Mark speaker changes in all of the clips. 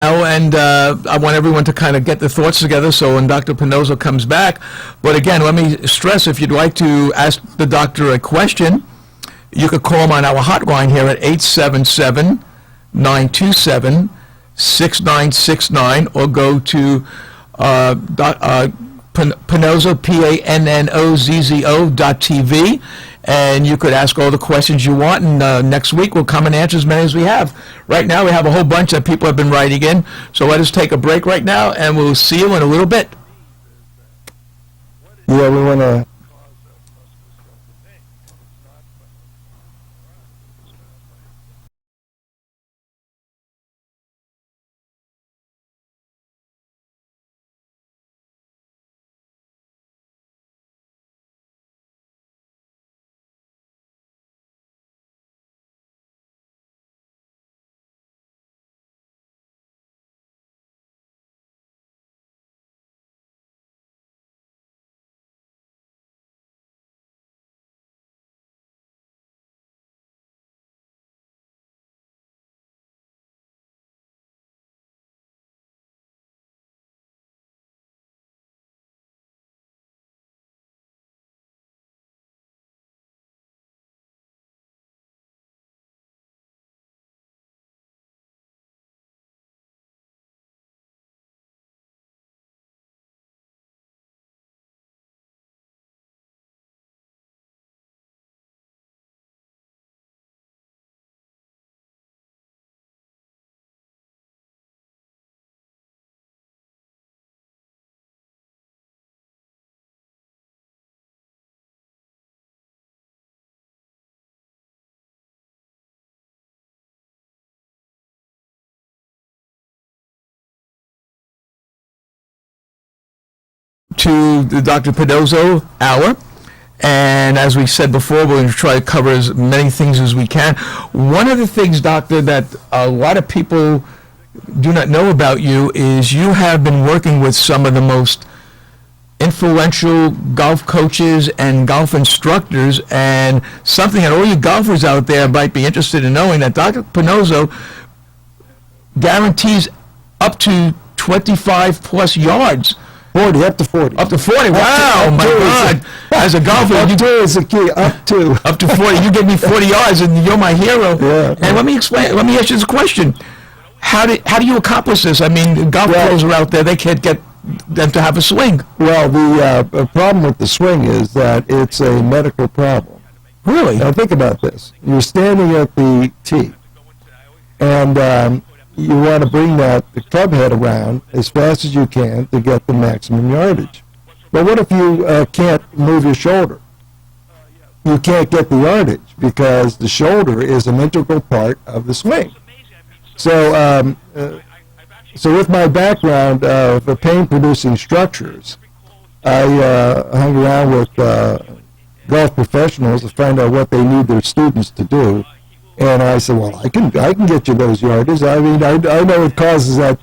Speaker 1: And I want everyone to kind of get their thoughts together so when Dr. Pinozo comes back. But again, let me stress, if you'd like to ask the doctor a question, you could call him on our hotline here at 877-927-6969 or go to Panozzo, PANNOZZO.TV, and you could ask all the questions you want, and next week we'll come and answer as many as we have. Right now we have a whole bunch that people have been writing in, so let us take a break right now, and we'll see you in a little bit.
Speaker 2: Yeah, we want to...
Speaker 1: To the Dr. Pinozo Hour. And as we said before, we're going to try to cover as many things as we can. One of the things, Doctor, that a lot of people do not know about you is you have been working with some of the most influential golf coaches and golf instructors, and something that all you golfers out there might be interested in knowing, that Dr. Pinozo guarantees up to 25 plus yards.
Speaker 2: 40, up to 40.
Speaker 1: Up to 40, wow, my God. As a golfer,
Speaker 2: up to is the key, up to.
Speaker 1: Up to 40, you give me 40 yards and you're my hero.
Speaker 2: Yeah.
Speaker 1: And let me ask you this question. How do you accomplish this? I mean, golf pros are out there, they can't get them to have a swing.
Speaker 2: Well, the problem with the swing is that it's a medical problem.
Speaker 1: Really?
Speaker 2: Now think about this. You're standing at the tee, and you want to bring the club head around as fast as you can to get the maximum yardage. But what if you can't move your shoulder? You can't get the yardage because the shoulder is an integral part of the swing. So, so with my background of pain-producing structures, I hung around with golf professionals to find out what they need their students to do. And I said, well, I can get you those yardages. I mean, I know it causes that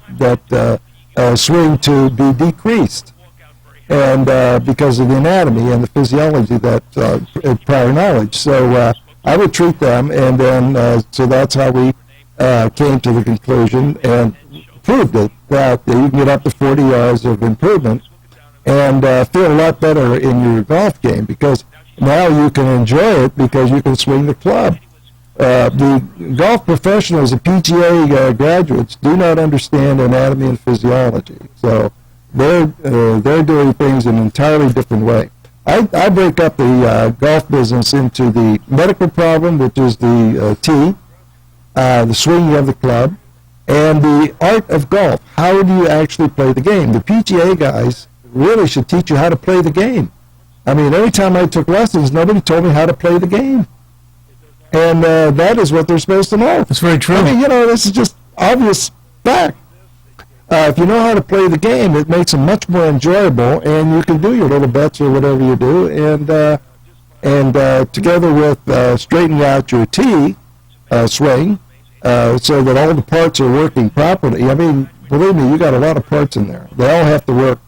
Speaker 2: swing to be decreased, and because of the anatomy and the physiology that prior knowledge. So I would treat them, and then so that's how we came to the conclusion and proved it that you can get up to 40 yards of improvement and feel a lot better in your golf game, because now you can enjoy it because you can swing the club. The golf professionals, the PGA graduates, do not understand anatomy and physiology, so they're doing things in an entirely different way. I break up the golf business into the medical problem, which is the tee, the swinging of the club, and the art of golf. How do you actually play the game? The PGA guys really should teach you how to play the game. I mean, every time I took lessons, nobody told me how to play the game. And that is what they're supposed to know.
Speaker 1: That's very true.
Speaker 2: I mean, this is just obvious fact. If you know how to play the game, it makes it much more enjoyable, and you can do your little bets or whatever you do, and together with straightening out your tee swing, so that all the parts are working properly. I mean, believe me, you got a lot of parts in there. They all have to work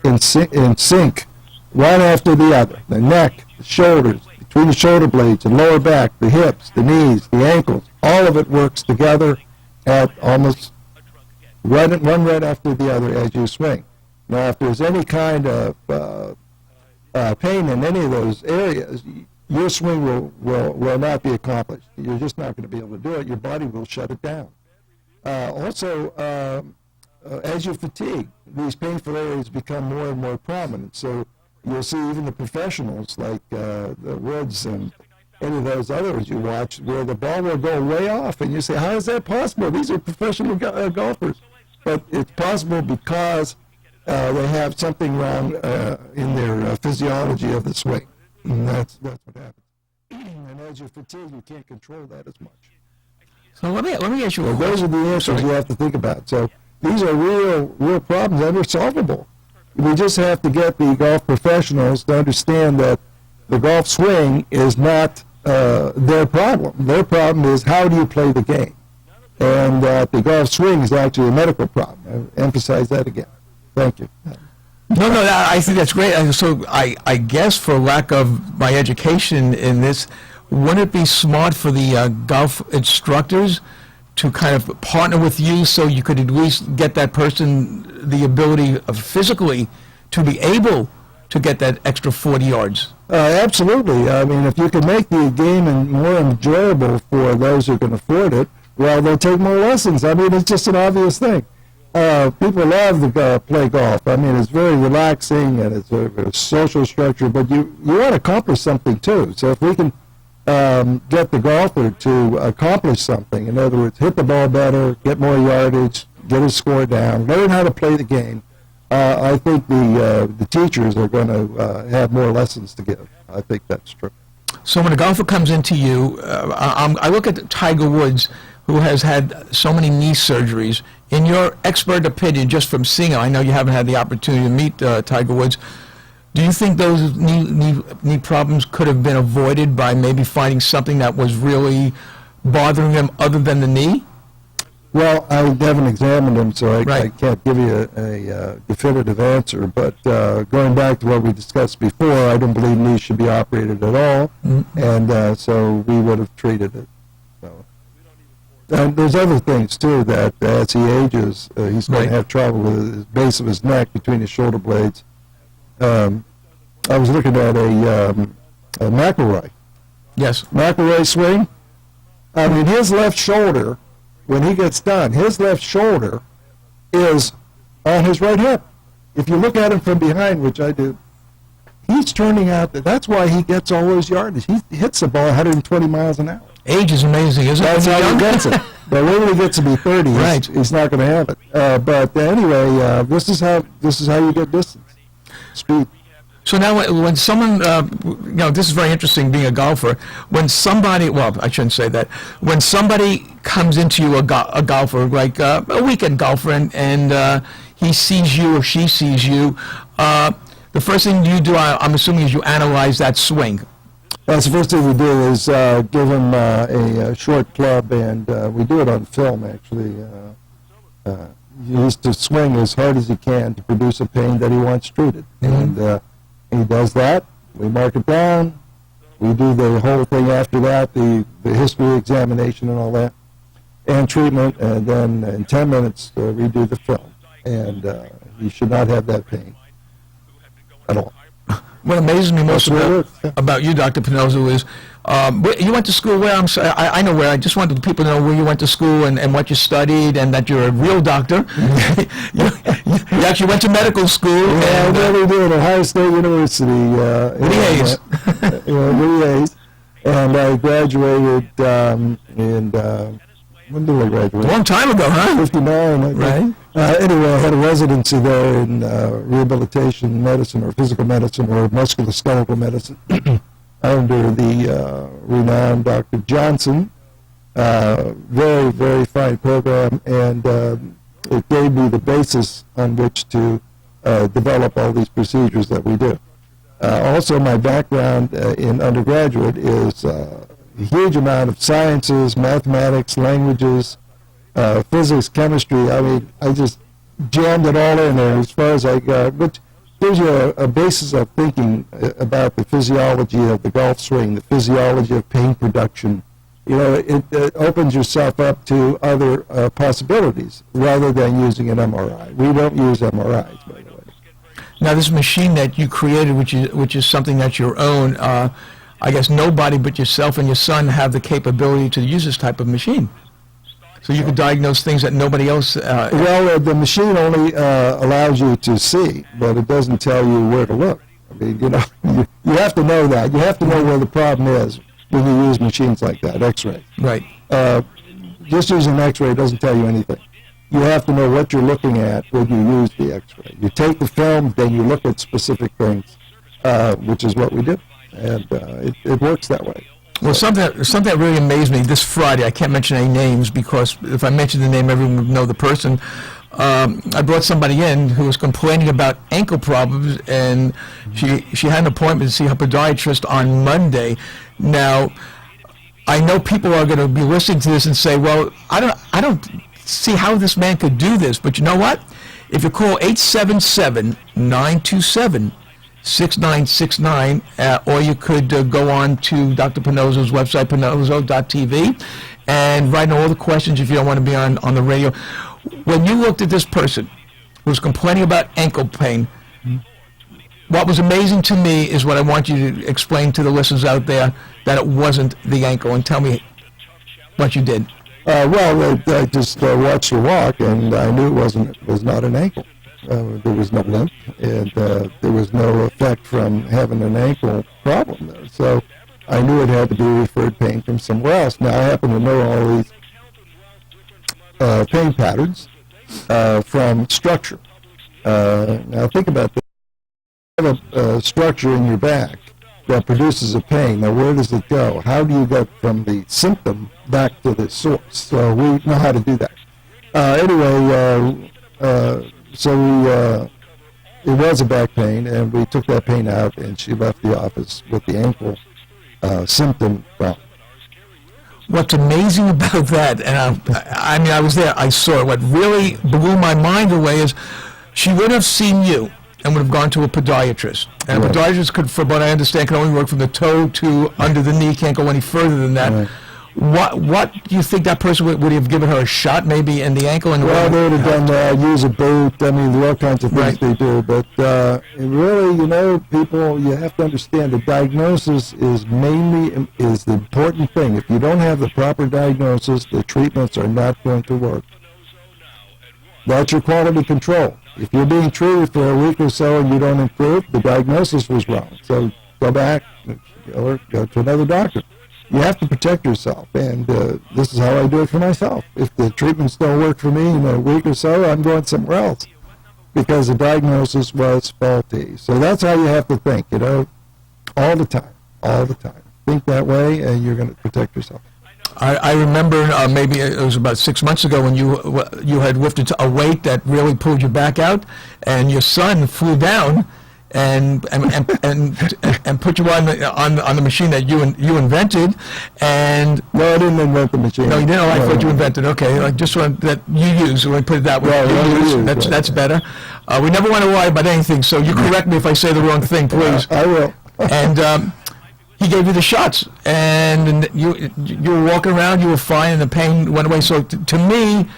Speaker 2: in sync, one after the other. The neck, the shoulders, between the shoulder blades, the lower back, the hips, the knees, the ankles, all of it works together at almost one right after the other as you swing. Now, if there's any kind of pain in any of those areas, your swing will not be accomplished. You're just not going to be able to do it. Your body will shut it down. Also, as you fatigue, these painful areas become more and more prominent. So you'll see even the professionals like the Woods and any of those others you watch where the ball will go way off, and you say, how is that possible? These are professional golfers. But it's possible because they have something wrong in their physiology of the swing. And that's what happens. And as you fatigue, you can't control that as much.
Speaker 1: So let me ask you a
Speaker 2: So those are the answers you have to think about. So these are real problems that are solvable. We just have to get the golf professionals to understand that the golf swing is not their problem. Their problem is how do you play the game? And the golf swing is actually a medical problem. I emphasize that again. Thank you.
Speaker 1: No, I think that's great. And so I guess for lack of my education in this, wouldn't it be smart for the golf instructors to kind of partner with you so you could at least get that person the ability of physically to be able to get that extra 40 yards?
Speaker 2: Absolutely. I mean, if you can make the game more enjoyable for those who can afford it, well, they'll take more lessons. I mean, it's just an obvious thing. People love to play golf. I mean, it's very relaxing and it's a social structure, but you want to accomplish something too. So if we can get the golfer to accomplish something, in other words, hit the ball better, get more yardage, get his score down, learn how to play the game, I think the teachers are going to have more lessons to give. I think that's true.
Speaker 1: So when a golfer comes into you, I look at Tiger Woods, who has had so many knee surgeries. In your expert opinion, just from seeing him, I know you haven't had the opportunity to meet Tiger Woods, do you think those knee problems could have been avoided by maybe finding something that was really bothering him other than the knee?
Speaker 2: Well, I haven't examined him, so I
Speaker 1: Right.
Speaker 2: can't give you a definitive answer. But going back to what we discussed before, I don't believe knees should be operated at all, and so we would have treated it. So. And there's other things, too, that as he ages, he's going
Speaker 1: Right.
Speaker 2: to have trouble with the base of his neck between his shoulder blades. I was looking at a McIlroy.
Speaker 1: Yes.
Speaker 2: McIlroy swing. I mean, his left shoulder, when he gets done, his left shoulder is on his right hip. If you look at him from behind, which I do, he's turning out, that's why he gets all those yardage. He hits the ball 120 miles an hour.
Speaker 1: Age is amazing, isn't it?
Speaker 2: That's
Speaker 1: When
Speaker 2: how
Speaker 1: you're
Speaker 2: he
Speaker 1: young?
Speaker 2: gets it. But when he gets to be 30,
Speaker 1: Right.
Speaker 2: he's not going to have it. But anyway, this is how you get distance, speed.
Speaker 1: So now when someone, this is very interesting being a golfer, when somebody, well, I shouldn't say that, when somebody comes into you, a golfer, like a weekend golfer, and he sees you or she sees you, the first thing you do, I'm assuming, is you analyze that swing.
Speaker 2: That's the first thing we do is give him a short club, and we do it on film, actually. He needs to swing as hard as he can to produce a pain that he wants treated. And he does that. We mark it down. We do the whole thing after that, the history examination and all that, and treatment, and then in 10 minutes redo the film. And he should not have that pain at all.
Speaker 1: What amazes me most
Speaker 2: That's what it is.
Speaker 1: about you, Dr. Pinozzo, is you went to school where? I know where. I just wanted people to know where you went to school and what you studied, and that you're a real doctor. you actually went to medical school.
Speaker 2: Yeah,
Speaker 1: and,
Speaker 2: I really did. Ohio State University.
Speaker 1: Woody Hayes.
Speaker 2: Woody Hayes. And I graduated when did I graduate?
Speaker 1: a long time ago, huh?
Speaker 2: 59, I think.
Speaker 1: Right.
Speaker 2: Anyway, I had a residency there in rehabilitation medicine or physical medicine or musculoskeletal medicine under the renowned Dr. Johnson. Very, very fine program, and it gave me the basis on which to develop all these procedures that we do. Also, my background in undergraduate is a huge amount of sciences, mathematics, languages, physics, chemistry. I mean, I just jammed it all in there as far as I got, which gives you a basis of thinking about the physiology of the golf swing, the physiology of pain production, it opens yourself up to other possibilities rather than using an MRI. We don't use MRIs, by the way.
Speaker 1: Now, this machine that you created, which is something that's your own, I guess nobody but yourself and your son have the capability to use this type of machine. So you can diagnose things that nobody else...
Speaker 2: Well, the machine only allows you to see, but it doesn't tell you where to look. I mean, you have to know that. You have to know where the problem is when you use machines like that, X-ray.
Speaker 1: Right.
Speaker 2: Just using an X-ray doesn't tell you anything. You have to know what you're looking at when you use the X-ray. You take the film, then you look at specific things, which is what we do, and it works that way.
Speaker 1: Well, something that really amazed me this Friday, I can't mention any names because if I mention the name, everyone would know the person. I brought somebody in who was complaining about ankle problems, and she had an appointment to see her podiatrist on Monday. Now, I know people are going to be listening to this and say, well, I don't see how this man could do this, but you know what? If you call 877-927-6969, or you could go on to Dr. Pinozzo's website, pinozzo.tv, and write in all the questions if you don't want to be on the radio. When you looked at this person who was complaining about ankle pain, what was amazing to me is what I want you to explain to the listeners out there, that it wasn't the ankle, and tell me what you did.
Speaker 2: Well, I just watched her walk, and I knew it was not an ankle. There was no limp, and there was no effect from having an ankle problem there. So I knew it had to be referred pain from somewhere else. Now, I happen to know all these pain patterns from structure. Now, think about this. You have a structure in your back that produces a pain. Now, where does it go? How do you get from the symptom back to the source? So we know how to do that. It was a back pain, and we took that pain out, and she left the office with the ankle symptom gone.
Speaker 1: What's amazing about that, and I mean, I was there, I saw it. What really blew my mind away is she would have seen you and would have gone to a podiatrist. And
Speaker 2: Right.
Speaker 1: a podiatrist could, from what I understand, can only work from the toe to under the knee, can't go any further than that.
Speaker 2: Right.
Speaker 1: What do you think that person would have given her a shot maybe in the ankle? And
Speaker 2: Well, they would have done that, use a boot, I mean, there are all kinds of things
Speaker 1: Right.
Speaker 2: they do. But really, people, you have to understand the diagnosis is the important thing. If you don't have the proper diagnosis, the treatments are not going to work. That's your quality control. If you're being treated for a week or so and you don't improve, the diagnosis was wrong. So go back or go to another doctor. You have to protect yourself, and this is how I do it for myself. If the treatments don't work for me in a week or so, I'm going somewhere else because the diagnosis was faulty. So that's how you have to think, all the time. Think that way, and you're going to protect yourself.
Speaker 1: I remember maybe it was about 6 months ago when you had lifted a weight that really pulled your back out, and your son flew down and put you on the machine that you invented. And
Speaker 2: No, I didn't invent the machine.
Speaker 1: no, you didn't. I
Speaker 2: No,
Speaker 1: thought you
Speaker 2: no.
Speaker 1: invented. Okay, like just one that you use. Let me put it that way.
Speaker 2: Right,
Speaker 1: You
Speaker 2: well, we
Speaker 1: use.
Speaker 2: use,
Speaker 1: That's
Speaker 2: right.
Speaker 1: better. We never want to lie about anything, so you correct me if I say the wrong thing, please.
Speaker 2: I will.
Speaker 1: And he gave you the shots, and you were walking around, you were fine, and the pain went away. So to me,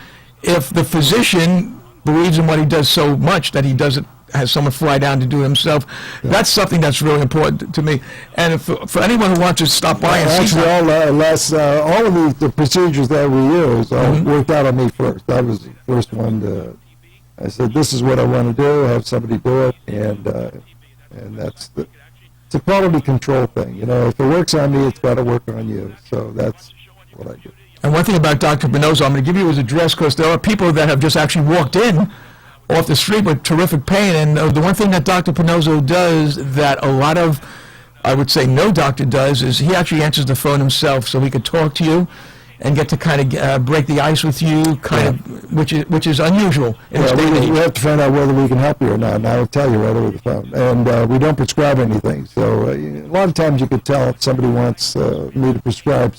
Speaker 1: if the physician believes in what he does so much that he doesn't has someone fly down to do it himself, that's something that's really important to me. And for anyone who wants to stop by and see
Speaker 2: Actually, all of the procedures that we use worked out on me first. I was the first one I said, this is what I want to do, have somebody do it, and it's a quality control thing. If it works on me, it's got to work on you. So that's what I do.
Speaker 1: And one thing about Dr. Pinozzo, I'm going to give you his address because there are people that have just actually walked in off the street with terrific pain. And the one thing that Dr. Pinozzo does that a lot of, I would say no doctor does, is he actually answers the phone himself so he could talk to you and get to kind of break the ice with you, which is unusual in this day and
Speaker 2: We
Speaker 1: age.
Speaker 2: have to find out whether we can help you or not, and I'll tell you right over the phone. And we don't prescribe anything. So a lot of times you could tell if somebody wants me to prescribe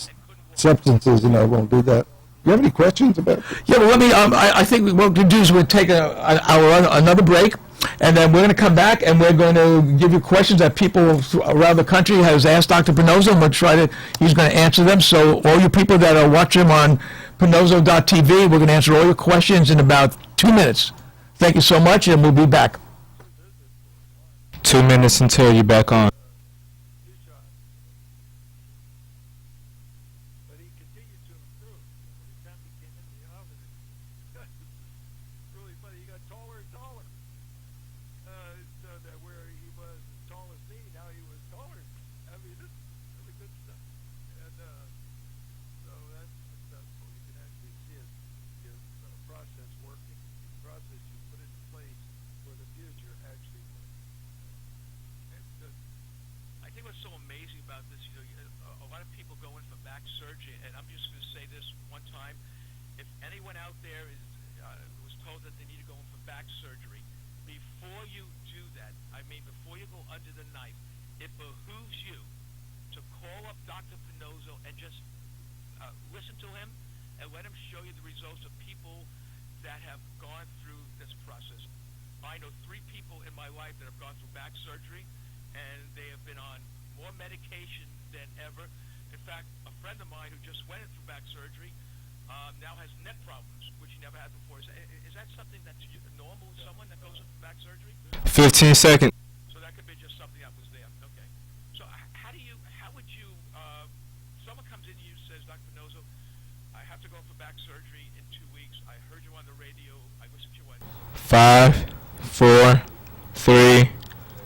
Speaker 2: substances, and I won't do that. You have any questions about it?
Speaker 1: Yeah, well, let me. I think what we'll do is we'll take another break, And then we're going to come back and we're going to give you questions that people around the country has asked Dr. Pinozzo, and he's going to answer them. So all you people that are watching him on Pinozzo.tv, we're going to answer all your questions in about 2 minutes. Thank you so much, and we'll be back.
Speaker 3: 2 minutes until you're back on.
Speaker 4: But he continued to improve. Every time he came in the office, really funny. He got taller and taller. So that where he was as tall as me, now he was taller. I mean, this is really good stuff. And so that's successful. You can actually see his process working. The process you put into place for the future actually works. I think what's so amazing about this, a lot of people go in for back surgery, and I'm just going to say this one time: if anyone out there was told that they need to go in for back surgery, before you do that, before you go under the knife, it behooves you to call up Dr. Pinozzo and just listen to him and let him show you the results of people that have gone through this process. I know 3 people in my life that have gone through back surgery, and they have been on more medication than ever. In fact, a friend of mine who just went in through back surgery now has neck problems, which he never had before. Is that something that's normal in someone that goes in for back surgery?
Speaker 3: 15 seconds.
Speaker 4: So that could be just something that was there. Okay. So how would you, someone comes in to you and says, Dr. Pinozzo, I have to go for back surgery in 2 weeks. I heard you on the radio. I listened to you on
Speaker 3: 5, 4, 3,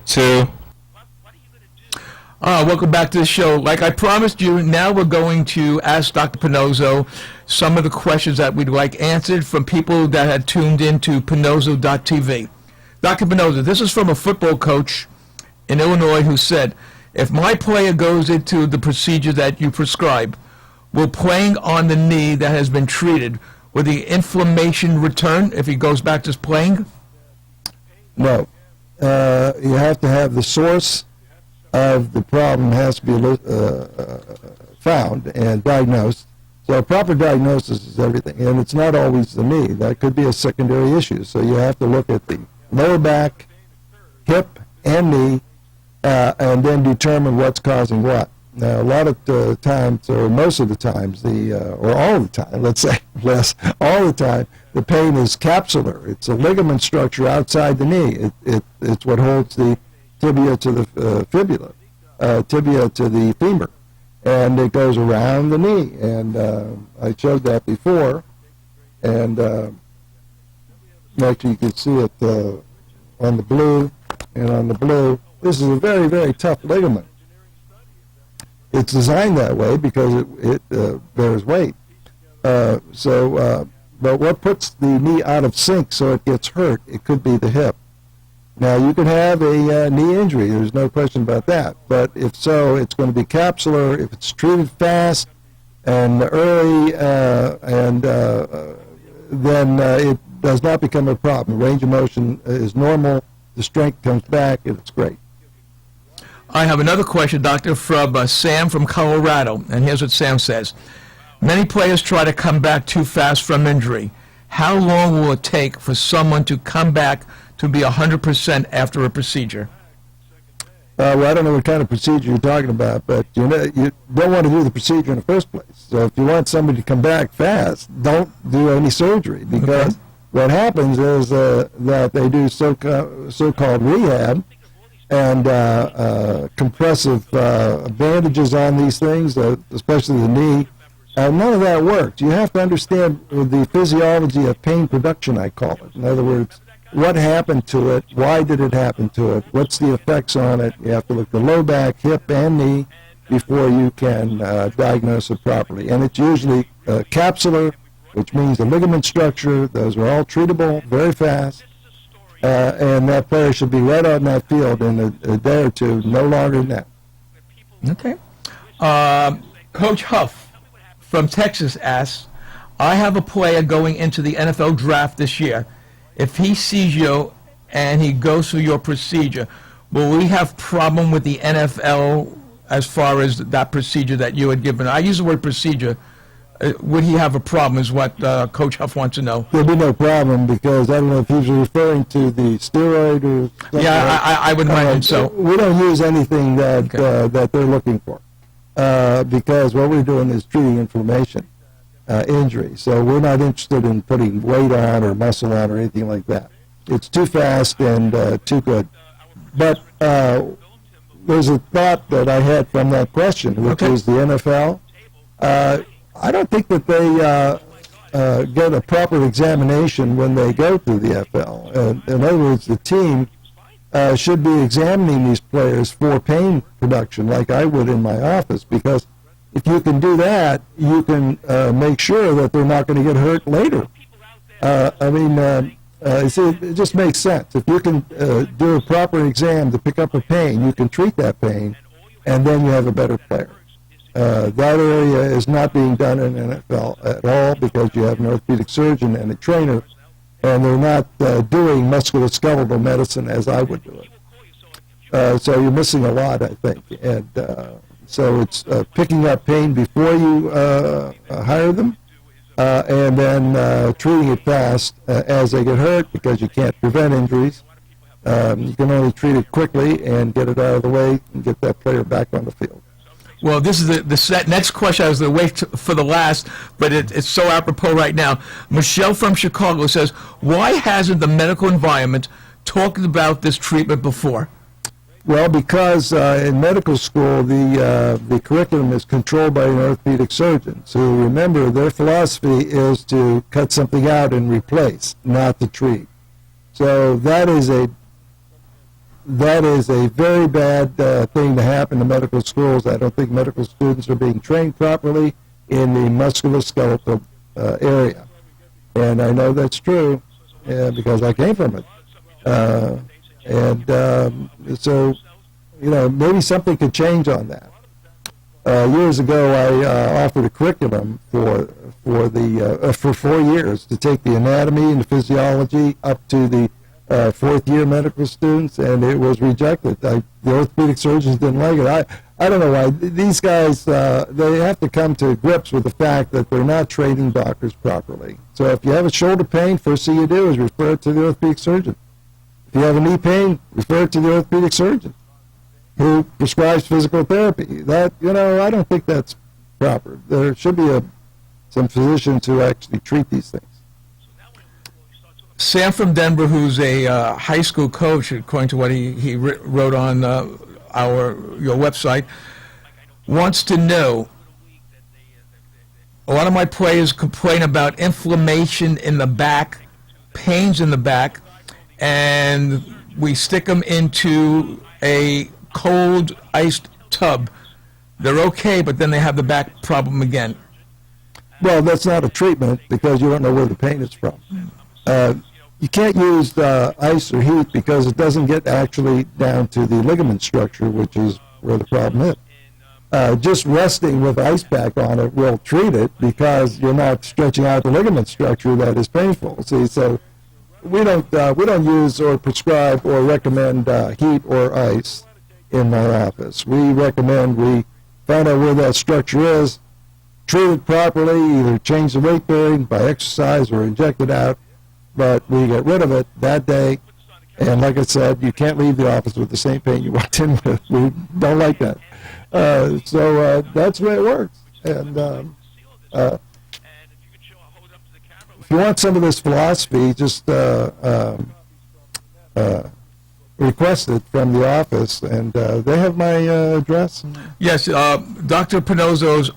Speaker 3: 2.
Speaker 4: What are you going to do?
Speaker 1: Welcome back to the show. Like I promised you, now we're going to ask Dr. Pinozzo some of the questions that we'd like answered from people that had tuned into Pinozzo.tv. Dr. Pinozzo, this is from a football coach in Illinois who said, if my player goes into the procedure that you prescribe, will playing on the knee that has been treated, will the inflammation return if he goes back to playing?
Speaker 2: No. You have to have the source of the problem has to be found and diagnosed. So proper diagnosis is everything, and it's not always the knee. That could be a secondary issue. So you have to look at the lower back, hip, and knee, and then determine what's causing what. Now, a lot of times, or most of the times, or all the time, let's say less, all the time, the pain is capsular. It's a ligament structure outside the knee. It's what holds the tibia to the fibula, tibia to the femur, and it goes around the knee. And I showed that before, and actually you can see it on the blue and on the blue. This is a very, very tough ligament. It's designed that way because it bears weight. But what puts the knee out of sync so it gets hurt? It could be the hip. Now, you can have a knee injury. There's no question about that. But if so, it's going to be capsular. If it's treated fast and early, then it does not become a problem. Range of motion is normal. The strength comes back, and it's great.
Speaker 1: I have another question, Doctor, from Sam from Colorado, and here's what Sam says. Many players try to come back too fast from injury. How long will it take for someone to come back to be 100% after a procedure?
Speaker 2: Well, I don't know what kind of procedure you're talking about, but you don't want to do the procedure in the first place. So if you want somebody to come back fast, don't do any surgery, because what happens is that they do so-called rehab and compressive bandages on these things, especially the knee. None of that works. You have to understand the physiology of pain production, I call it. In other words, what happened to it? Why did it happen to it? What's the effects on it? You have to look at the low back, hip, and knee before you can diagnose it properly. And it's usually capsular, which means the ligament structure. Those are all treatable very fast. And that player should be right on that field in a day or two, no longer than that.
Speaker 1: Okay. Coach Huff from Texas asks, I have a player going into the NFL draft this year. If he sees you and he goes through your procedure, will we have problem with the NFL as far as that procedure that you had given? I use the word procedure would he have a problem, is what Coach Huff wants to know.
Speaker 2: There'll be no problem because I don't know if he's referring to the steroid or something.
Speaker 1: Yeah, I would imagine so.
Speaker 2: We don't use anything that that they're looking for because what we're doing is treating inflammation, injury. So we're not interested in putting weight on or muscle on or anything like that. It's too fast and too good. But there's a thought that I had from that question, which
Speaker 1: Okay.
Speaker 2: is the NFL. I don't think that they get a proper examination when they go through the FL. In other words, the team should be examining these players for pain production, like I would in my office, because if you can do that, you can make sure that they're not going to get hurt later. You see, it just makes sense. If you can do a proper exam to pick up a pain, you can treat that pain, and then you have a better player. That area is not being done in NFL at all because you have an orthopedic surgeon and a trainer, and they're not doing musculoskeletal medicine as I would do it. So you're missing a lot, I think. And so it's picking up pain before you hire them, and then treating it fast as they get hurt because you can't prevent injuries. You can only treat it quickly and get it out of the way and get that player back on the field.
Speaker 1: Well, this is the next question. I was going to wait for the last, but it's so apropos right now. Michelle from Chicago says, why hasn't the medical environment talked about this treatment before?
Speaker 2: Well, because in medical school, the curriculum is controlled by an orthopedic surgeon. So remember, their philosophy is to cut something out and replace, not to treat. So that is a very bad thing to happen to medical schools. I don't think medical students are being trained properly in the musculoskeletal area. And I know that's true because I came from it. So, maybe something could change on that. Years ago, I offered a curriculum for 4 years to take the anatomy and the physiology up to the fourth-year medical students, and it was rejected. The orthopedic surgeons didn't like it. I don't know why. These guys, they have to come to grips with the fact that they're not training doctors properly. So if you have a shoulder pain, first thing you do is refer it to the orthopedic surgeon. If you have a knee pain, refer it to the orthopedic surgeon who prescribes physical therapy. That, I don't think that's proper. There should be some physicians who actually treat these things.
Speaker 1: Sam from Denver, who's a high school coach, according to what he wrote on your website, wants to know, a lot of my players complain about inflammation in the back, pains in the back, and we stick them into a cold iced tub. They're okay, but then they have the back problem again.
Speaker 2: Well, that's not a treatment because you don't know where the pain is from. You can't use ice or heat because it doesn't get actually down to the ligament structure, which is where the problem is. Just resting with ice pack on it will treat it because you're not stretching out the ligament structure that is painful. See, so we don't use or prescribe or recommend heat or ice in my office. We recommend we find out where that structure is, treat it properly, either change the weight bearing by exercise or inject it out. But we get rid of it that day, and like I said, you can't leave the office with the same pain you walked in with. We don't like that. So that's the way it works. And if you want some of this philosophy, just request it from the office, and they have my address.
Speaker 1: Yes, Dr. Pinozzo's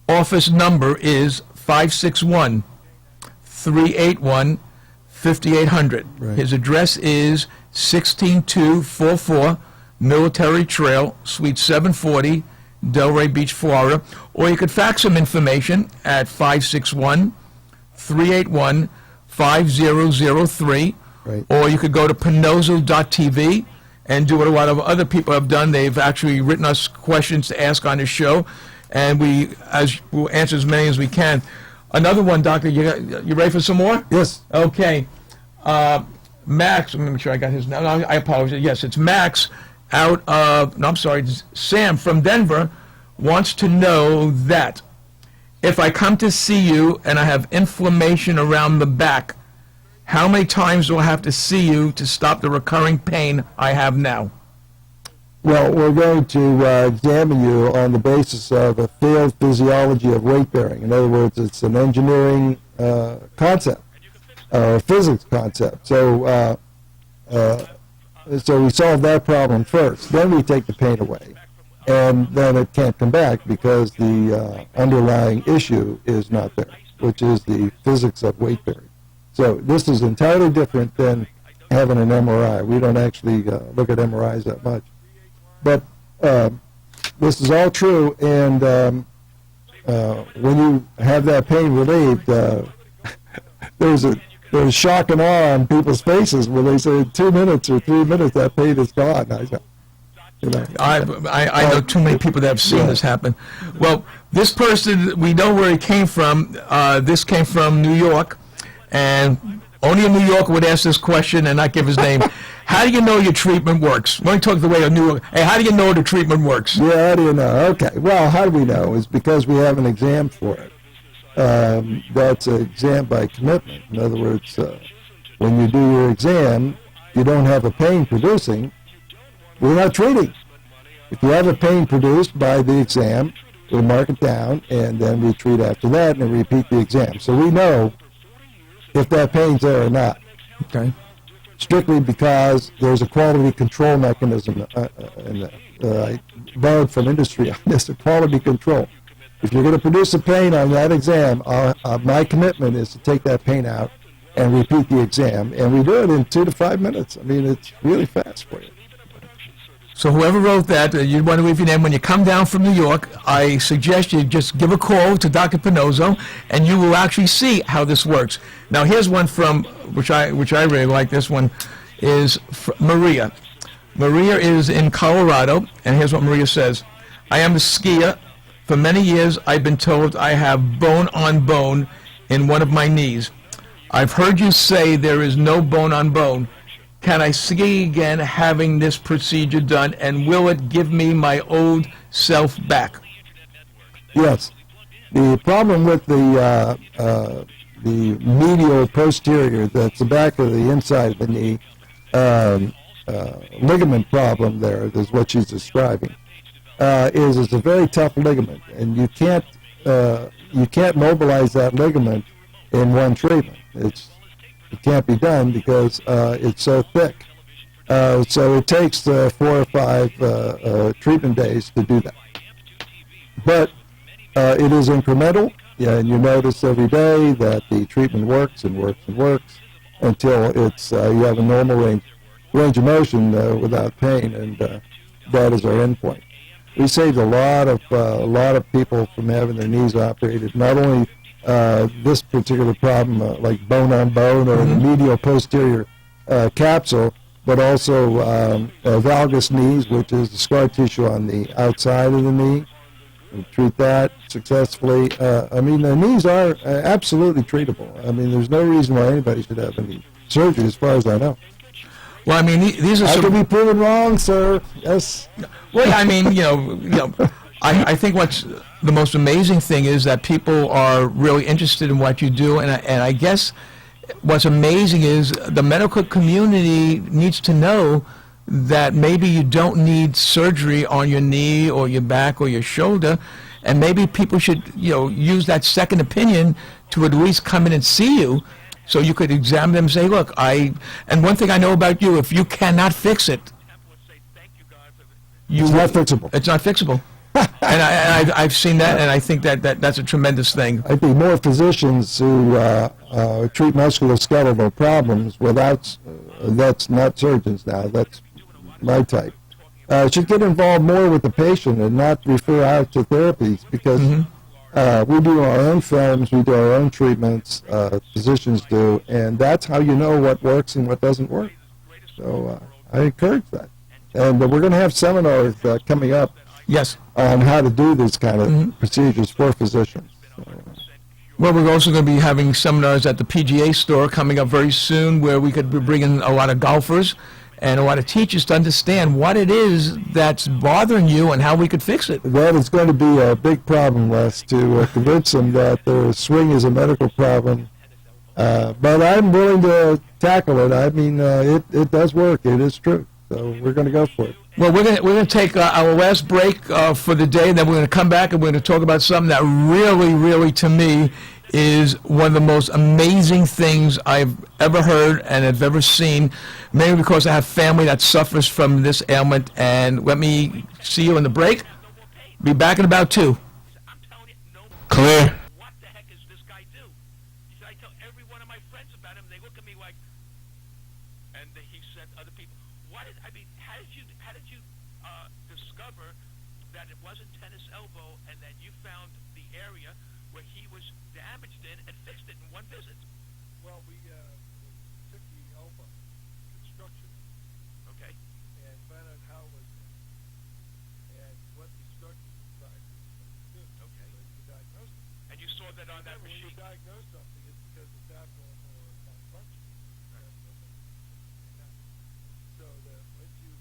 Speaker 1: office number is 561-381-5800.
Speaker 2: Right.
Speaker 1: His address is 16244 Military Trail, Suite 740, Delray Beach, Florida. Or you could fax him information at 561-381-5003.
Speaker 2: Right.
Speaker 1: Or you could go to pinozzo.tv and do what a lot of other people have done. They've actually written us questions to ask on the show, and we'll answer as many as we can. Another one, Doctor, you ready for some more?
Speaker 2: Yes.
Speaker 1: Okay. Max, let me make sure I got his name. No, I apologize. Yes, it's Max Sam from Denver wants to know that if I come to see you and I have inflammation around the back, how many times do I have to see you to stop the recurring pain I have now?
Speaker 2: Well, we're going to examine you on the basis of a field physiology of weight bearing. In other words, it's an engineering concept, or physics concept. So we solve that problem first. Then we take the pain away. And then it can't come back because the underlying issue is not there, which is the physics of weight bearing. So this is entirely different than having an MRI. We don't actually look at MRIs that much. But this is all true, and when you have that pain relieved, there's shock and awe on people's faces when they say in 2 minutes or 3 minutes that pain is gone.
Speaker 1: I know too many people that have seen this happen. Well, this person, we know where he came from. This came from New York, and only a New Yorker would ask this question and not give his name. How do you know your treatment works? Let me talk the way a New York. Hey, how do you know the treatment works?
Speaker 2: Yeah, how do you know? Okay, well, how do we know? It's because we have an exam for it. That's an exam by commitment. In other words, when you do your exam, you don't have a pain producing, we're not treating. If you have a pain produced by the exam, we'll mark it down, and then we treat after that and repeat the exam. So we know if that pain's there or not.
Speaker 1: Okay.
Speaker 2: Strictly because there's a quality control mechanism I borrowed from industry on this, a quality control. If you're going to produce a pain on that exam, my commitment is to take that pain out and repeat the exam, and we do it in 2 to 5 minutes. I mean, it's really fast for you.
Speaker 1: So whoever wrote that, you want to leave your name. When you come down from New York, I suggest you just give a call to Dr. Pinozzo, and you will actually see how this works. Now, here's one from, which I really like. This one is Maria. Maria is in Colorado, and here's what Maria says. I am a skier. For many years, I've been told I have bone on bone in one of my knees. I've heard you say there is no bone on bone. Can I ski again having this procedure done, and will it give me my old self back?
Speaker 2: Yes. The problem with the medial posterior, that's the back of the inside of the knee, ligament problem there is what she's describing, is it's a very tough ligament, and you can't mobilize that ligament in one treatment. It can't be done because it's so thick. So it takes 4 or 5 treatment days to do that. But it is incremental, and you notice every day that the treatment works and works and works until it's you have a normal range of motion without pain, and that is our endpoint. We saved a lot of people from having their knees operated. Not only this particular problem, like bone on bone or the medial posterior capsule, but also valgus knees, which is the scar tissue on the outside of the knee. We treat that successfully. I mean, the knees are absolutely treatable. I mean, there's no reason why anybody should have any surgery, as far as I know.
Speaker 1: Well, I mean, these are
Speaker 2: I
Speaker 1: some...
Speaker 2: could be proven wrong, sir. Yes.
Speaker 1: Well, I mean, I think what's the most amazing thing is that people are really interested in what you do, and I guess what's amazing is the medical community needs to know that maybe you don't need surgery on your knee or your back or your shoulder, and maybe people should use that second opinion to at least come in and see you, so you could examine them and say, look, and one thing I know about you, if you cannot fix it,
Speaker 2: It's not fixable.
Speaker 1: it's not fixable. And I've seen that, and I think that's a tremendous thing.
Speaker 2: I think more physicians who treat musculoskeletal problems without, that's not surgeons now, that's my type, should get involved more with the patient and not refer out to therapies, because we do our own films, we do our own treatments, physicians do, and that's how you know what works and what doesn't work. So I encourage that. And we're going to have seminars coming up
Speaker 1: Yes.
Speaker 2: on how to do these kind of procedures for physicians.
Speaker 1: Well, we're also going to be having seminars at the PGA store coming up very soon, where we could bring in a lot of golfers and a lot of teachers to understand what it is that's bothering you and how we could fix it.
Speaker 2: That is going to be a big problem, Les, to convince them that the swing is a medical problem. But I'm willing to tackle it. I mean, it does work. It is true. So we're going to go for it.
Speaker 1: Well, we're gonna take our last break for the day, and then we're gonna come back and we're gonna talk about something that really, to me, is one of the most amazing things I've ever heard and have ever seen. Mainly because I have family that suffers from this ailment. And let me see you in the break. Be back in about 2.
Speaker 4: I'm telling you, no.
Speaker 3: Clear.
Speaker 4: What the heck is this guy do? He said, I tell every one of my friends about him. They look at me like, and he said other people, how did you discover that it wasn't tennis elbow and that you found the area where he was damaged in and fixed it in one visit?
Speaker 5: Well, we took the elbow construction
Speaker 4: Okay.
Speaker 5: and found out how it was and what the structure size was.
Speaker 4: Okay.
Speaker 5: So you could diagnose it.
Speaker 4: And you saw that on that
Speaker 5: Remember, when you
Speaker 4: machine.
Speaker 5: diagnose something, it's because it's abnormal or malfunction. So that once you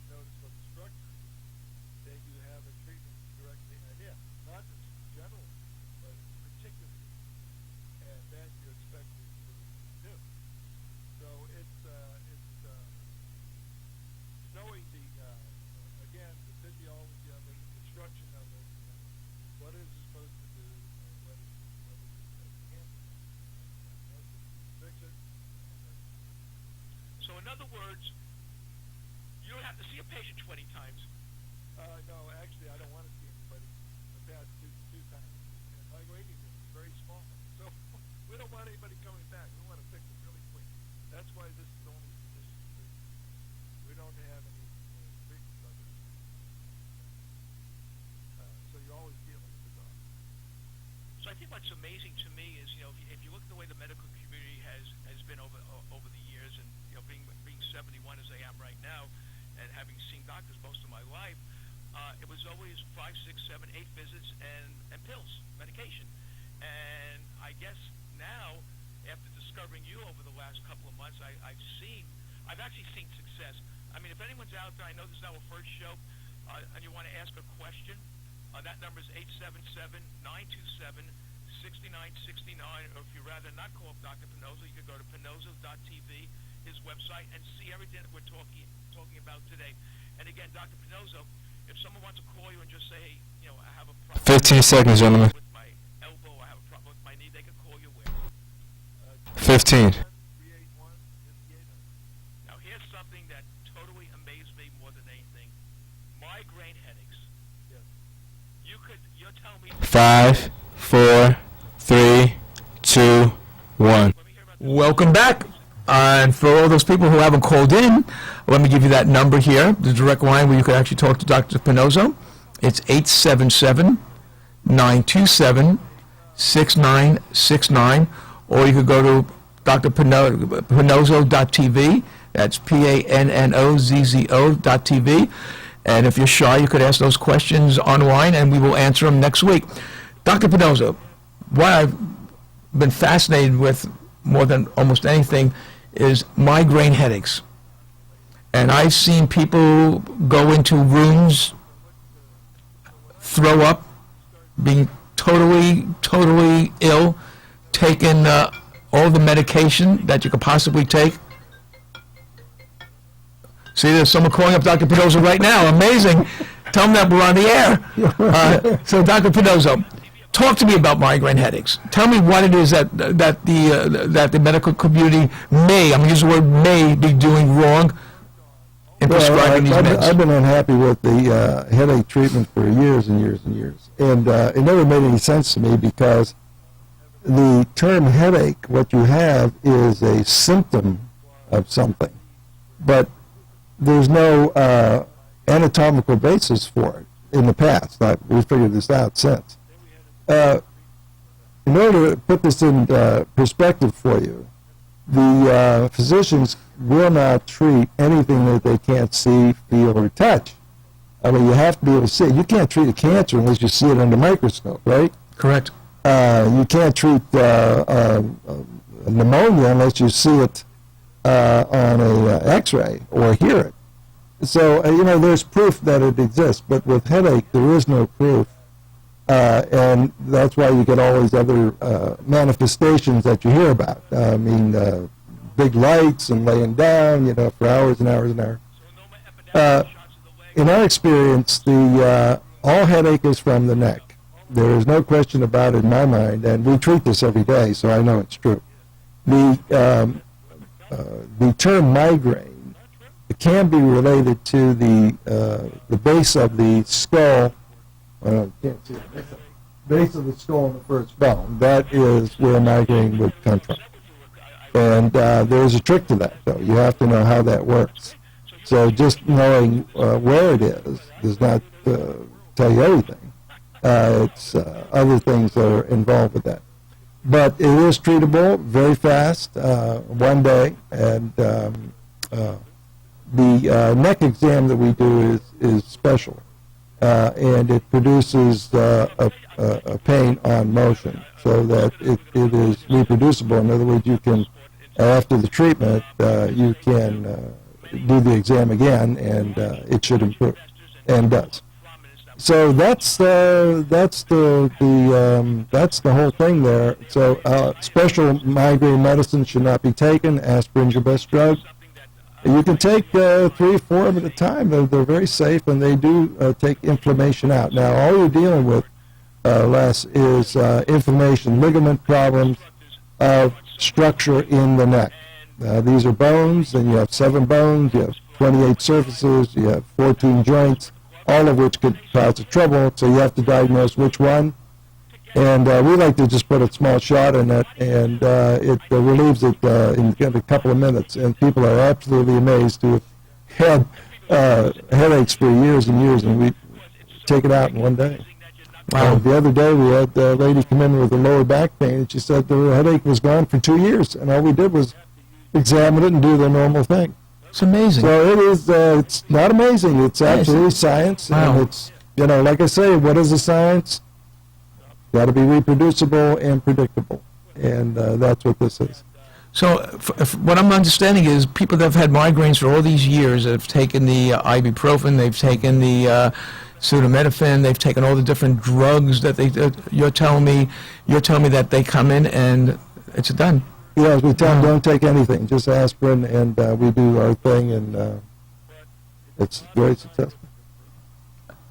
Speaker 5: notice what the structure is, then you have a treatment directly ahead. Not just general, but particularly. And then you expect it to do. So it's knowing again, the physiology of it, the construction of it, what is it supposed to do, and what is it can't do. Fix it.
Speaker 4: So in other words, you don't have to see a patient 20 times.
Speaker 5: No, actually, I don't want to see anybody past two times. And my waiting room is very small, so we don't want anybody coming back. We want to fix it really quick. That's why this is only physician treatment. We don't have any treatment others. So you're always dealing with the doctor.
Speaker 4: So I think what's amazing to me is, if you look at the way the medical community has been over the years, and being 71 as I am right now, and having seen doctors most of my life, it was always 5, 6, 7, 8 visits and pills, medication. And I guess now, after discovering you over the last couple of months, I've actually seen success. I mean, if anyone's out there, I know this is our first show, and you want to ask a question, that number is 877-927-6969, or if you'd rather not call up Dr. Pinozo, you can go to pinozo.tv, his website, and see everything that we're talking about today. And again, Dr. Pinozo, if someone wants to call you and just say, hey, I have a problem
Speaker 3: 15 seconds, gentlemen.
Speaker 4: with my elbow, I have a problem with my knee, they can call you where?
Speaker 3: 15.
Speaker 5: 381-5800.
Speaker 4: Now, here's something that totally amazed me more than anything. Migraine headaches.
Speaker 5: Yes.
Speaker 4: You're telling me...
Speaker 3: 5, 4, 3, 2, 1.
Speaker 4: Let me hear about this.
Speaker 1: Welcome back. And for all those people who haven't called in, let me give you that number here, the direct line where you could actually talk to Dr. Pinozo. It's 877-927-6969, or you could go to drpinozzo.tv. That's PANNOZZO.tv. And if you're shy, you could ask those questions online, and we will answer them next week. Dr. Pinozo, what I've been fascinated with more than almost anything is migraine headaches. And I've seen people go into rooms, throw up, being totally ill, taking all the medication that you could possibly take. See, there's someone calling up Dr. Pinozo right now. Amazing. Tell them that we're on the air. So, Dr. Pinozo, talk to me about migraine headaches. Tell me what it is that the medical community may, I'm going to use the word may, be doing wrong in prescribing these meds.
Speaker 2: I've been unhappy with the headache treatment for years and years and years. And it never made any sense to me because the term headache, what you have is a symptom of something. But there's no anatomical basis for it in the past. We've figured this out since. In order to put this in perspective for you, the physicians will not treat anything that they can't see, feel, or touch. I mean, you have to be able to see it. You can't treat a cancer unless you see it under a microscope, right?
Speaker 1: Correct.
Speaker 2: You can't treat pneumonia unless you see it on a X-ray or hear it. So, there's proof that it exists, but with headache, there is no proof. And that's why you get all these other manifestations that you hear about. Big lights and laying down, for hours and hours and hours. In our experience, all headache is from the neck. There is no question about it in my mind, and we treat this every day, so I know it's true. The term migraine can be related to the base of the skull. Can't see it. Base of the skull and the first bone. That is where migraine would come from. And there's a trick to that, though. You have to know how that works. So just knowing where it is does not tell you everything. It's other things that are involved with that. But it is treatable very fast, one day. And the neck exam that we do is special. And it produces a pain on motion so that it is reproducible. In other words, you can, after the treatment, you can do the exam again, and it should improve, and does. So that's the whole thing there. So special migraine medicine should not be taken. Aspirin's your best drug. You can take 3 or 4 of them at a time. They're very safe, and they do take inflammation out. Now, all you're dealing with, Les, is inflammation, ligament problems of structure in the neck. These are bones, and you have 7 bones, you have 28 surfaces, you have 14 joints, all of which could cause trouble, so you have to diagnose which one. And we like to just put a small shot in it, and it relieves it in a couple of minutes. And people are absolutely amazed to have had headaches for years and years, and we take it out in one day.
Speaker 1: Wow.
Speaker 2: The other day we had a lady come in with a lower back pain, and she said her headache was gone for 2 years, and all we did was examine it and do the normal thing.
Speaker 1: It's amazing.
Speaker 2: So it is. It's not amazing. It's absolutely science,
Speaker 1: Wow.
Speaker 2: and it's like I say, what is the science? Got to be reproducible and predictable, and that's what this is.
Speaker 1: So what I'm understanding is people that have had migraines for all these years have taken the ibuprofen, they've taken the acetaminophen, they've taken all the different drugs that you're telling me that they come in and it's done.
Speaker 2: Yes, we tell them don't take anything, just aspirin, and we do our thing, and it's very successful.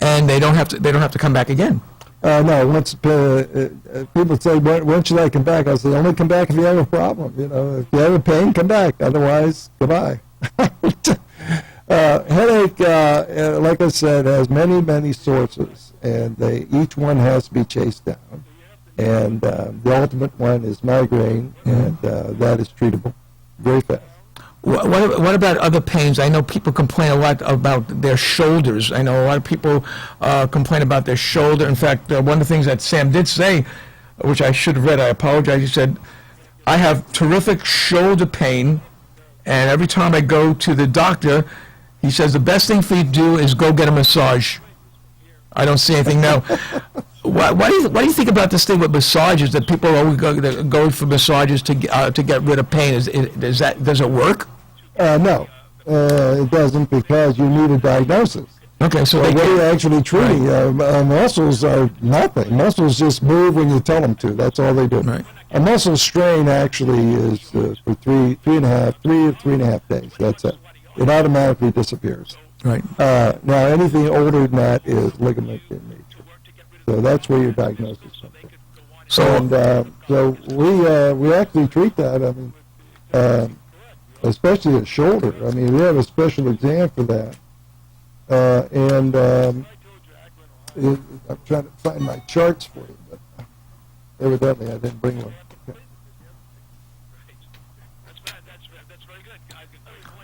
Speaker 1: And they don't have to come back again.
Speaker 2: No, once people say, when should I come back? I say, only come back if you have a problem. If you have a pain, come back. Otherwise, goodbye. Headache, like I said, has many, many sources, and each one has to be chased down. And the ultimate one is migraine, and that is treatable very fast.
Speaker 1: What about other pains? I know people complain a lot about their shoulders. I know a lot of people complain about their shoulder. In fact, one of the things that Sam did say, which I should have read, I apologize, he said, I have terrific shoulder pain, and every time I go to the doctor, he says the best thing for you to do is go get a massage. I don't see anything now. What do you think about this thing with massages, that people always go for massages to get rid of pain? Does it work?
Speaker 2: No, it doesn't, because you need a diagnosis.
Speaker 1: Okay, so
Speaker 2: What
Speaker 1: they
Speaker 2: are you
Speaker 1: can't.
Speaker 2: actually treating? Muscles are nothing. Muscles just move when you tell them to. That's all they do.
Speaker 1: Right.
Speaker 2: A muscle strain actually is for 3.5 days. That's it. It automatically disappears.
Speaker 1: Right.
Speaker 2: Now, anything older than that is ligament in nature. So that's where your diagnosis comes from. So we actually treat that. I mean, especially the shoulder. I mean, we have a special exam for that. I'm trying to find my charts for you, but evidently I didn't bring one. Okay.
Speaker 4: That's very good.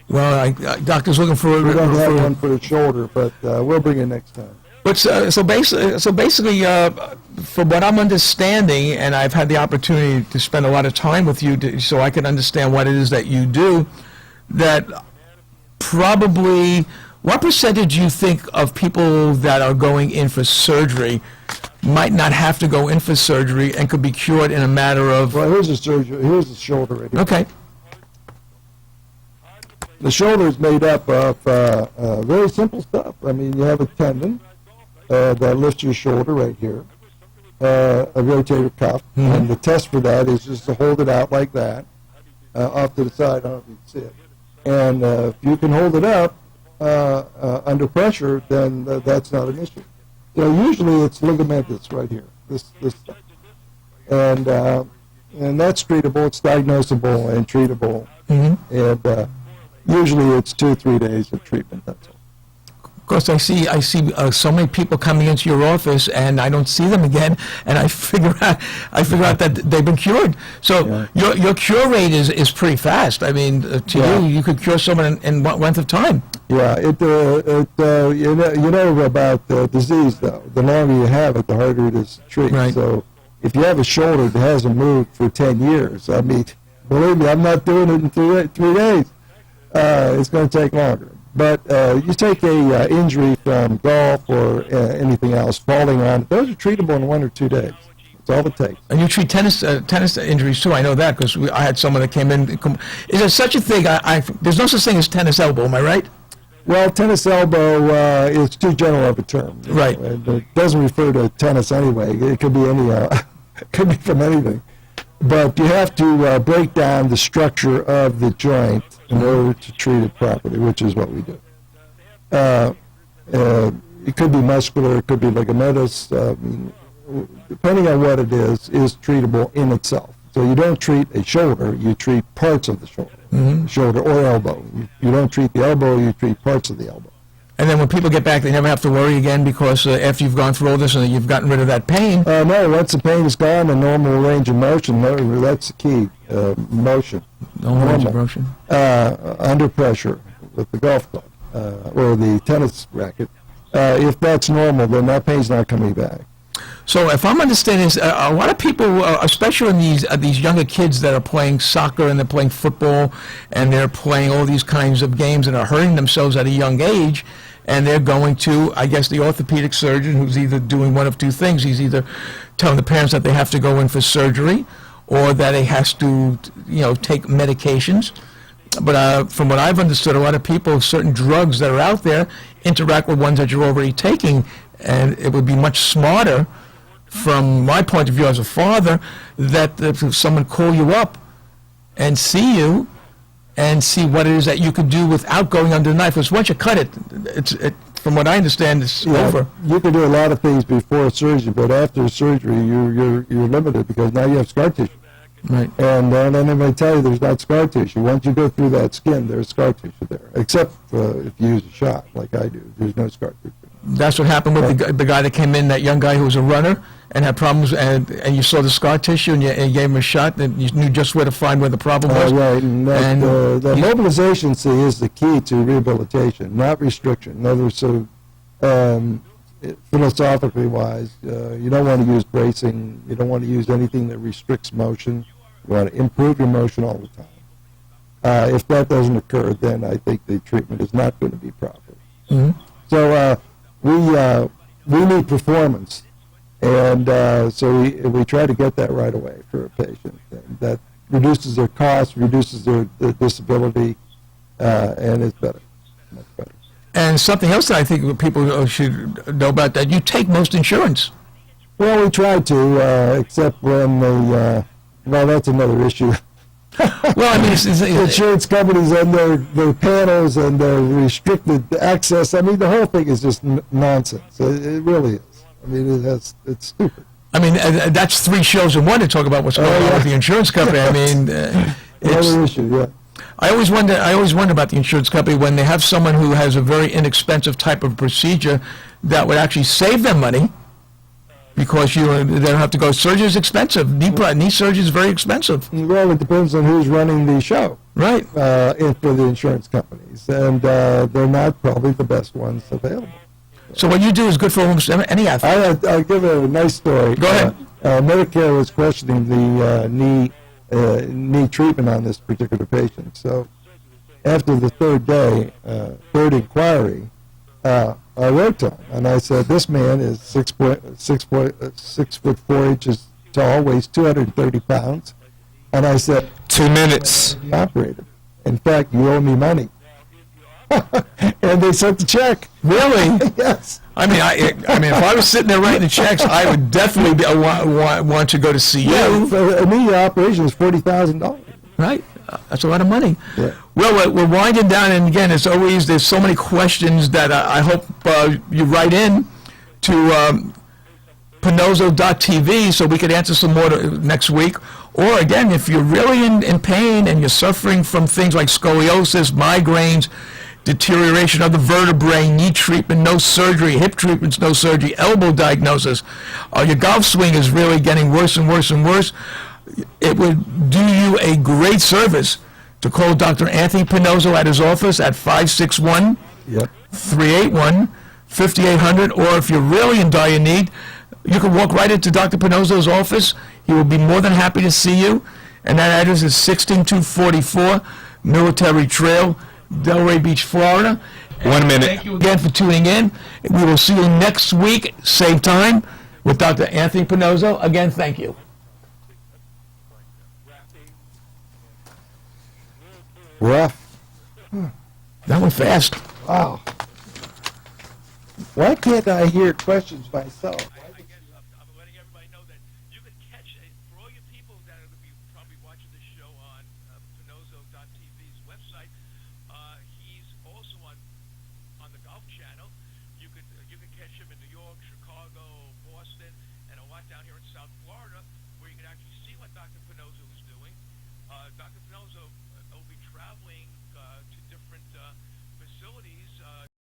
Speaker 1: Well, doctor's looking for.
Speaker 2: We don't have one for the shoulder, but we'll bring it next time.
Speaker 1: But so basically, from what I'm understanding, and I've had the opportunity to spend a lot of time with you, so I can understand what it is that you do. That probably, what percentage do you think of people that are going in for surgery might not have to go in for surgery and could be cured in a matter of?
Speaker 2: Well, here's the surgery. Here's the shoulder right here.
Speaker 1: Okay.
Speaker 2: The shoulder is made up of very simple stuff. I mean, you have a tendon that lifts your shoulder right here, a rotator cuff, and the test for that is just to hold it out like that, off to the side. I don't know if you can see it. And if you can hold it up under pressure, then that's not an issue. Usually it's ligamentous right here, this stuff. And that's treatable. It's diagnosable and treatable. And usually it's 2-3 days of treatment. That's all.
Speaker 1: Of course, I see so many people coming into your office, and I don't see them again, and I figure out that they've been cured. So your cure rate is pretty fast. I mean, you could cure someone in what length of time?
Speaker 2: Yeah, you know about disease though. The longer you have it, the harder it is to treat.
Speaker 1: Right.
Speaker 2: So if you have a shoulder that hasn't moved for 10 years, I mean, believe me, I'm not doing it in 3 days. It's going to take longer. But you take a injury from golf or anything else, falling on, those are treatable in 1 or 2 days. That's all it takes.
Speaker 1: And you treat tennis injuries too. I know that because I had someone that came in. Is there such a thing? There's no such thing as tennis elbow. Am I right?
Speaker 2: Well, tennis elbow is too general of a term.
Speaker 1: Right.
Speaker 2: And it doesn't refer to tennis anyway. It could be any, it could be from anything. But you have to break down the structure of the joint in order to treat it properly, which is what we do. It could be muscular, it could be ligamentous. Depending on what it is treatable in itself. So you don't treat a shoulder, you treat parts of the shoulder, shoulder or elbow. You don't treat the elbow, you treat parts of the elbow.
Speaker 1: And then when people get back, they never have to worry again because after you've gone through all this and you've gotten rid of that pain.
Speaker 2: No, once the pain is gone, the normal range of motion, that's the key, motion.
Speaker 1: Normal range of motion.
Speaker 2: Under pressure with the golf club or the tennis racket. If that's normal, then that pain's not coming back.
Speaker 1: So if I'm understanding this, a lot of people, especially in these younger kids that are playing soccer and they're playing football and they're playing all these kinds of games and are hurting themselves at a young age, and they're going to, I guess, the orthopedic surgeon who's either doing one of two things. He's either telling the parents that they have to go in for surgery or that he has to, take medications. But from what I've understood, a lot of people, certain drugs that are out there interact with ones that you're already taking, and it would be much smarter, from my point of view as a father, that if someone call you up and see you and see what it is that you could do without going under the knife. Because once you cut it, from what I understand, it's over.
Speaker 2: You can do a lot of things before surgery, but after surgery, you're limited because now you have scar tissue.
Speaker 1: Right.
Speaker 2: And then they tell you there's not scar tissue. Once you go through that skin, there's scar tissue there. Except if you use a shot, like I do, there's no scar tissue.
Speaker 1: That's what happened with the guy that came in, that young guy who was a runner and had problems, and you saw the scar tissue, and you gave him a shot, and you knew just where to find where the problem was.
Speaker 2: Right, and the mobilization, see, is the key to rehabilitation, not restriction. In other words, so philosophically wise, you don't want to use bracing, you don't want to use anything that restricts motion. You want to improve your motion all the time. If that doesn't occur, then I think the treatment is not going to be proper.
Speaker 1: Mm-hmm.
Speaker 2: So we need performance, and so we try to get that right away for a patient. And that reduces their cost, reduces their disability, and it's better, much better.
Speaker 1: And something else that I think people should know about, that you take most insurance.
Speaker 2: Well, we try to, except when well, that's another issue.
Speaker 1: Well, I mean, it's
Speaker 2: insurance companies and their panels and their restricted access. I mean, the whole thing is just nonsense. It really is. I mean, it's stupid.
Speaker 1: I mean, that's 3 shows in one to talk about what's going on with the insurance company. I mean,
Speaker 2: Another issue, yeah.
Speaker 1: I always wonder about the insurance company when they have someone who has a very inexpensive type of procedure that would actually save them money, because they don't have to go. Surgery is expensive. Knee surgery is very expensive.
Speaker 2: Well, it depends on who's running the show.
Speaker 1: Right.
Speaker 2: For the insurance companies, and they're not probably the best ones available.
Speaker 1: So what you do is good for almost any athlete.
Speaker 2: I'll give a nice story.
Speaker 1: Go ahead.
Speaker 2: Medicare was questioning the knee treatment on this particular patient. So after the third inquiry, I wrote to him, and I said, this man is 6 foot 4 inches tall, weighs 230 pounds. And I said,
Speaker 3: 2 minutes.
Speaker 2: he operated. In fact, you owe me money. And they sent the check.
Speaker 1: Really?
Speaker 2: Yes.
Speaker 1: I mean, I mean, if I was sitting there writing the checks, I would definitely want to go to see you.
Speaker 2: Yeah, so immediate operation is $40,000.
Speaker 1: Right? That's a lot of money.
Speaker 2: Yeah.
Speaker 1: Well, we're winding down, and again, as always, there's so many questions that I hope you write in to Pinozzo.tv so we could answer some more next week. Or again, if you're really in pain and you're suffering from things like scoliosis, migraines, deterioration of the vertebrae, knee treatment, no surgery, hip treatments, no surgery, elbow diagnosis, your golf swing is really getting worse and worse and worse, it would do you a great service to call Dr. Anthony Pinozzo at his office at 561
Speaker 2: Yep.
Speaker 1: 381-5800, or if you're really in dire need, you can walk right into Dr. Pinozzo's office. He will be more than happy to see you, and that address is 16244 Military Trail, Delray Beach, Florida.
Speaker 3: 1 minute.
Speaker 1: Thank you again for tuning in. We will see you next week, same time, with Dr. Anthony Pinozzo. Again, thank you.
Speaker 2: Rough.
Speaker 1: That went fast.
Speaker 2: Wow. Why can't I hear questions myself?
Speaker 4: I guess I'm letting everybody know that you can catch for all you people that are going to be probably watching this show on Pinozzo.tv's website. He's also on the Golf Channel. You can catch him in New York, Chicago, Boston, and a lot down here in South Florida, where you can actually see what Dr. Pinozzo is doing. Dr. Pinozzo